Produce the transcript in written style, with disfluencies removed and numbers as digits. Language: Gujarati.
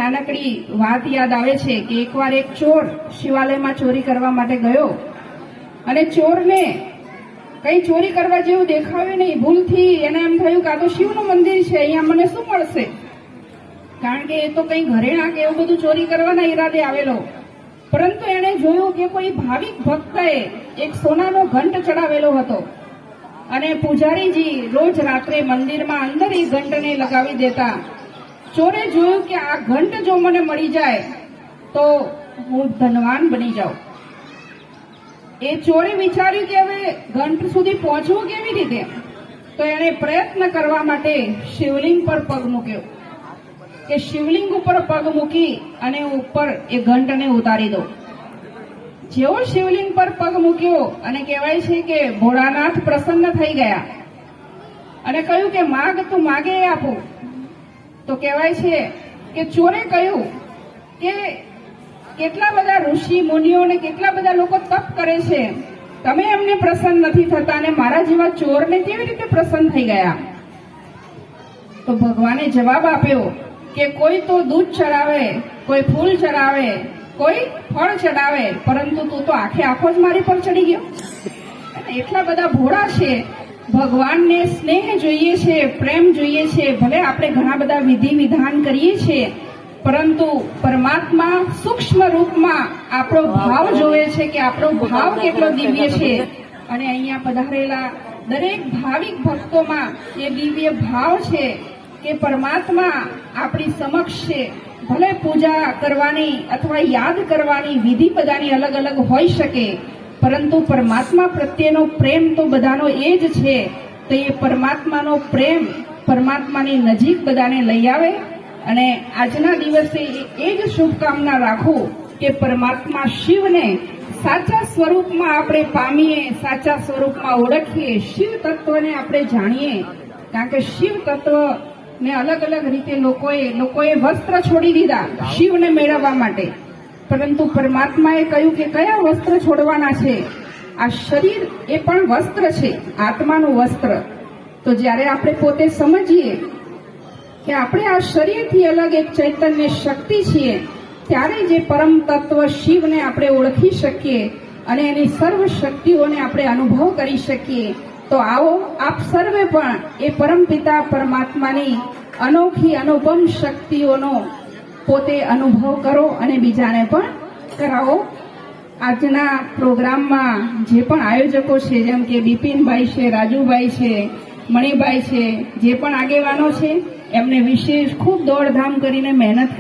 નાનકડી વાત યાદ આવે છે કે એકવાર એક ચોર શિવાલયમાં ચોરી કરવા માટે ગયો અને ચોરને કઈ ચોરી કરવા જેવું દેખાયું નહીં. ભૂલથી એને એમ થયું કે આ તો શિવનું મંદિર છે, અહીંયા મને શું મળશે, કારણ કે એ તો કઈ ઘરેણા કે એવું બધું ચોરી કરવાના ઈરાદે આવેલો. પરંતુ એને જોયું કે કોઈ ભાવિક ભક્તએ એક સોનાનો ઘંટ ચડાવેલો હતો અને પૂજારીજી રોજ રાત્રે મંદિરમાં અંદર એ ઘંટને લગાવી દેતા. ચોરે જોયું કે આ ઘંટ જો મને મળી જાય તો હું ધનવાન બની જાઉં. એ ચોરે વિચાર્યું કે હવે ઘંટ સુધી પહોંચવું કેવી રીતે, તો એણે પ્રયત્ન કરવા માટે શિવલિંગ પર પગ મૂક્યો કે શિવલિંગ ઉપર પગ મૂકી અને ઉપર એ ઘંટને ઉતારી દો. જેવો શિવલિંગ પર પગ મૂક્યો અને કહેવાય છે કે ભોળાનાથ પ્રસન્ન થઈ ગયા અને કહ્યું કે માગ તું માગે એ આપું. તો કહેવાય છે કે ચોરે કહ્યું કે કેટલા બધા ઋષિ મુનિઓ ને કેટલા બધા લોકો તપ કરે છે, તમે એમને પ્રસન્ન નથી થતા અને મારા જેવા ચોરને કેવી રીતે પ્રસન્ન થઈ ગયા. તો ભગવાને જવાબ આપ્યો કે કોઈ તો દૂધ ચડાવે, કોઈ ફૂલ ચડાવે, કોઈ ફળ ચડાવે, પરંતુ તું તો આખે આખો જ મારી પર ચડી ગયો. એટલા બધા ભોળા છે. ભગવાનને સ્નેહ જોઈએ છે, પ્રેમ જોઈએ છે. ભલે આપણે ઘણા બધા વિધિ વિધાન કરીએ છીએ, પરંતુ પરમાત્મા સૂક્ષ્મ રૂપમાં આપણો ભાવ જોવે છે કે આપણો ભાવ કેટલો દિવ્ય છે. અને અહીંયા પધારેલા દરેક ભાવિક ભક્તોમાં એ દિવ્ય ભાવ છે કે પરમાત્મા આપણી સમક્ષ છે. ભલે પૂજા કરવાની અથવા યાદ કરવાની વિધિ બધાની અલગ અલગ હોઈ શકે, પરંતુ પરમાત્મા પ્રત્યેનો પ્રેમ તો બધાનો એ જ છે. તો એ પરમાત્માનો પ્રેમ પરમાત્માની નજીક બધાને લઈ આવે. અને આજના દિવસે એ જ શુભકામના રાખું કે પરમાત્મા શિવને સાચા સ્વરૂપમાં આપણે પામીએ, સાચા સ્વરૂપમાં ઓળખીએ, શિવ તત્વને આપણે જાણીએ. કારણ કે શિવ તત્વ ને અલગ અલગ રીતે લોકોએ વસ્ત્ર છોડી દીધા શિવને મેળવવા માટે, પરંતુ પરમાત્માએ કહ્યું કે કયા વસ્ત્ર છોડવાના છે. આ શરીર એ પણ વસ્ત્ર છે, આત્માનું વસ્ત્ર. તો જ્યારે આપણે પોતે સમજીએ કે આપણે આ શરીરથી અલગ એક ચૈતન્ય શક્તિ છીએ, ત્યારે જે પરમ તત્વ શિવને આપણે ઓળખી શકીએ અને એની સર્વ શક્તિઓને આપણે અનુભવ કરી શકીએ. તો આવો આપ સર્વે પણ એ પરમપિતા પરમાત્માની અનોખી અનુપમ શક્તિઓનો પોતે અનુભવ કરો અને બીજાને પણ કરાવો. આજના પ્રોગ્રામમાં જે પણ આયોજકો છે, જેમ કે બિપિનભાઈ છે, રાજુભાઈ છે, મણિભાઈ છે, જે પણ આગેવાનો છે, એમને વિશેષ ખૂબ દોડધામ કરીને મહેનત